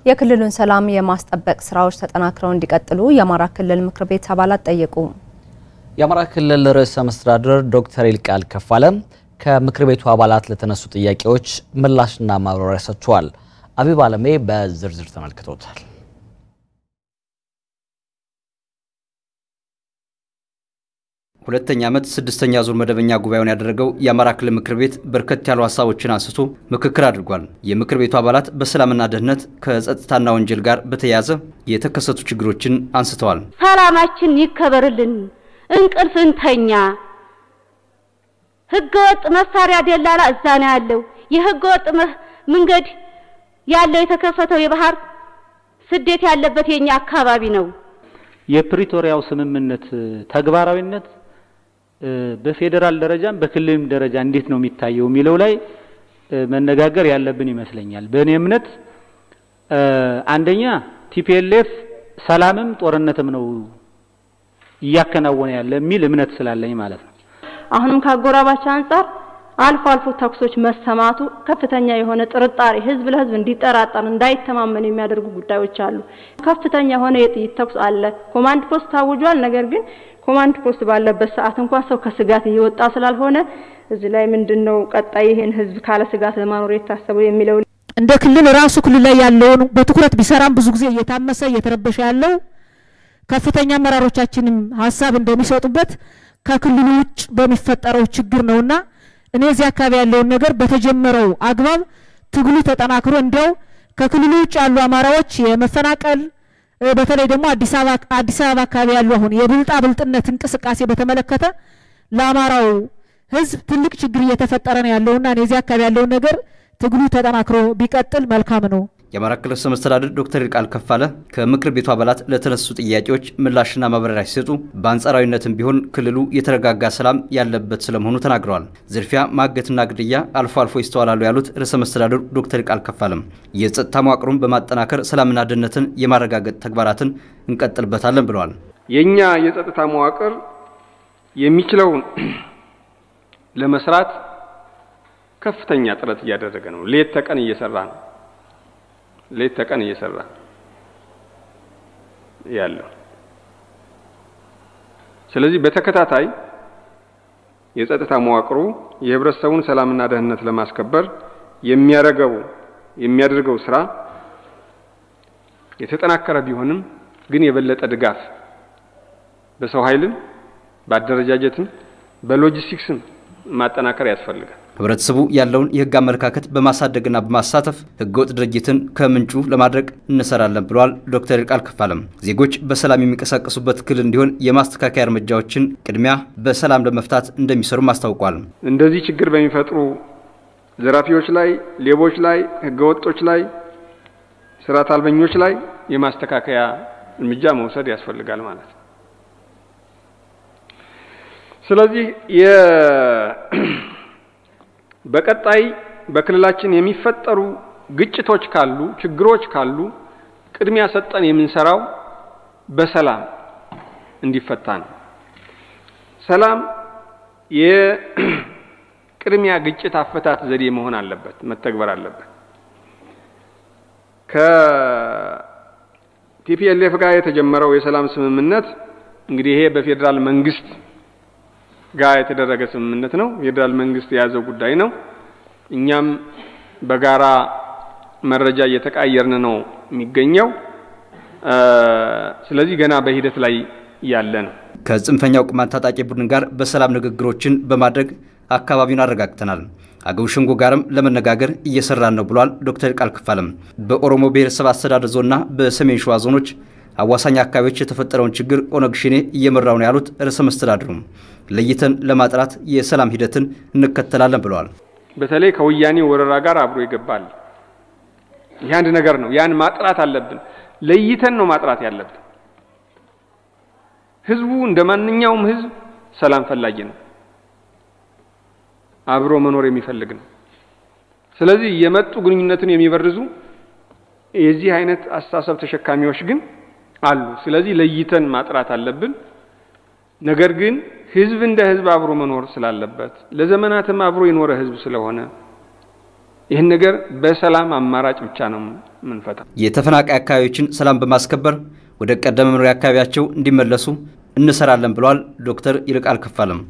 የክልሉን ሰላም የማስጠበቅ ስራዎች ተጠናክረው እንዲቀጥሉ የአማራ ክልል ምክር ቤት አባላት ጠየቁ። የአማራ ክልል ርዕሰ መስተዳድር ዶክተር ይልቃል ከፋለ ከምክር ቤቱ አባላት ለተነሱ ጥያቄዎች ምላሽና ማብራሪያ ሰጥተዋል። አቢብ አለሜ በዝርዝር ተመልክቶታል። ሁለተኛ ዓመት ስድስተኛ ዙር መደበኛ ጉባኤውን ያደረገው የአማራ ክልል ምክር ቤት በርከት ያሉ ሐሳቦችን አንስቶ ምክክር አድርጓል። የምክር ቤቱ አባላት በሰላምና ደህንነት ከጸጥታና ወንጀል ጋር በተያያዘ የተከሰቱ ችግሮችን አንስተዋል። ሰላማችን ይከበርልን፣ እንቅልፍን ተኛ። ህገወጥ መሳሪያ ደላላ እዛ ነው ያለው። የህገወጥ መንገድ ያለው የተከፈተው የባህር ስደት ያለበት የኛ አካባቢ ነው። የፕሪቶሪያው ስምምነት ተግባራዊነት በፌደራል ደረጃም በክልልም ደረጃ እንዴት ነው የሚታየው የሚለው ላይ መነጋገር ያለብን ይመስለኛል። በእኔ እምነት አንደኛ ቲፒኤልኤፍ ሰላምም ጦርነትም ነው ያከናወነ ያለ የሚል እምነት ስላለኝ ማለት ነው። አሁንም ካጎራባች አንፃር አልፎ አልፎ ተኩሶች መሰማቱ ከፍተኛ የሆነ ጥርጣሬ ህዝብ ለህዝብ እንዲጠራጠር እንዳይተማመን የሚያደርጉ ጉዳዮች አሉ። ከፍተኛ የሆነ የጥይት ተኩስ አለ። ኮማንድ ፖስት ታውጇል። ነገር ግን ኮማንድ ፖስት ባለበት ሰዓት እንኳን ሰው ከስጋት እየወጣ ስላልሆነ እዚህ ላይ ምንድነው ቀጣይ ይሄን ህዝብ ካለ ስጋት ለማኖር የታሰበው የሚለው እንደ ክልል ራሱ ክልል ላይ ያለውን በትኩረት ቢሰራም ብዙ ጊዜ እየታመሰ እየተረበሸ ያለው ከፍተኛ አመራሮቻችንም ሐሳብ እንደሚሰጡበት ከክልሉ ውጭ በሚፈጠረው ችግር ነውና እኔ እዚህ አካባቢ ያለው ነገር በተጀመረው አግባብ ትግሉ ተጠናክሮ እንዲያው ከክልሉ ውጭ ያሉ አማራዎች የመፈናቀል በተለይ ደግሞ አዲስ አበባ አካባቢ ያሉ አሁን የብልጣ ብልጥነት እንቅስቃሴ በተመለከተ ለአማራው ህዝብ ትልቅ ችግር እየተፈጠረ ነው ያለውና እኔ እዚህ አካባቢ ያለው ነገር ትግሉ ተጠናክሮ ቢቀጥል መልካም ነው። የአማራ ክልል ርዕሰ መስተዳድር ዶክተር ይልቃል ከፋለ ከምክር ቤቱ አባላት ለተነሱ ጥያቄዎች ምላሽና ማብራሪያ ሲሰጡ በአንጻራዊነትም ቢሆን ክልሉ የተረጋጋ ሰላም ያለበት ስለመሆኑ ተናግረዋል። ዝርፊያ፣ ማገትና ግድያ አልፎ አልፎ ይስተዋላሉ ያሉት ርዕሰ መስተዳድር ዶክተር ይልቃል ከፋለም የጸጥታ መዋቅሩን በማጠናከር ሰላምና ደህንነትን የማረጋገጥ ተግባራትን እንቀጥልበታለን ብለዋል። የኛ የጸጥታ መዋቅር የሚችለውን ለመስራት ከፍተኛ ጥረት እያደረገ ነው። ሌት ተቀን እየሰራ ነው ያለው። ስለዚህ በተከታታይ የጸጥታ መዋቅሩ የህብረተሰቡን ሰላምና ደህንነት ለማስከበር የሚያደርገው ስራ የተጠናከረ ቢሆንም ግን የበለጠ ድጋፍ በሰው ኃይልም በአደረጃጀትም በሎጂስቲክስም ማጠናከር ያስፈልጋል። ህብረተሰቡ ያለውን የህግ አመለካከት በማሳደግና በማሳተፍ ህገወጥ ድርጅትን ከምንጩ ለማድረግ እንሰራለን ብለዋል ዶክተር ይልቃል ከፋለም። ዜጎች በሰላም የሚንቀሳቀሱበት ክልል እንዲሆን የማስተካከያ እርምጃዎችን ቅድሚያ በሰላም ለመፍታት እንደሚሰሩ አስታውቋል። እንደዚህ ችግር በሚፈጥሩ ዘራፊዎች ላይ፣ ሌቦች ላይ፣ ህገወጦች ላይ፣ ስርዓት አልበኞች ላይ የማስተካከያ እርምጃ መውሰድ ያስፈልጋል ማለት ነው። ስለዚህ በቀጣይ በክልላችን የሚፈጠሩ ግጭቶች ካሉ ችግሮች ካሉ ቅድሚያ ሰጠን የምንሰራው በሰላም እንዲፈታ ነው። ሰላም የቅድሚያ ግጭት አፈታት ዘዴ መሆን አለበት፣ መተግበር አለበት። ከቲፒኤልኤፍ ጋር የተጀመረው የሰላም ስምምነት እንግዲህ ይሄ በፌደራል መንግስት ጋር የተደረገ ስምምነት ነው። ፌደራል መንግስት የያዘው ጉዳይ ነው። እኛም በጋራ መረጃ እየተቃየርን ነው የሚገኘው። ስለዚህ ገና በሂደት ላይ ያለ ነው። ከጽንፈኛው ቅማንት ታጣቂ ቡድን ጋር በሰላም ንግግሮችን በማድረግ አካባቢውን አረጋግተናል። አገው ሸንጎ ጋርም ለመነጋገር እየሰራን ነው ብሏል ዶክተር ይልቃል ከፋለም። በኦሮሞ ብሔረሰብ አስተዳደር ዞንና በሰሜን ሸዋ ዞኖች አዋሳኝ አካባቢዎች የተፈጠረውን ችግር ኦነግ ሸኔ እየመራው ነው ያሉት ርዕሰ መስተዳድሩ ለይተን ለማጥራት የሰላም ሂደትን እንከተላለን ብለዋል። በተለይ ከወያኔ ወረራ ጋር አብሮ ይገባል። ይህ አንድ ነገር ነው። ያን ማጥራት አለብን። ለይተን ነው ማጥራት ያለብን። ህዝቡ እንደማንኛውም ህዝብ ሰላም ፈላጊ ነው። አብሮ መኖር የሚፈልግ ነው። ስለዚህ የመጡ ግንኙነትን የሚበርዙ የዚህ አይነት አስተሳሰብ ተሸካሚዎች ግን አሉ። ስለዚህ ለይተን ማጥራት አለብን። ነገር ግን ህዝብ እንደ ህዝብ አብሮ መኖር ስላለበት ለዘመናትም አብሮ የኖረ ህዝብ ስለሆነ ይህን ነገር በሰላም አማራጭ ብቻ ነው ምንፈታ። የተፈናቃይ አካባቢዎችን ሰላም በማስከበር ወደ ቀደመ መኖሪያ አካባቢያቸው እንዲመለሱ እንሰራለን ብለዋል ዶክተር ይልቃል ከፋለም።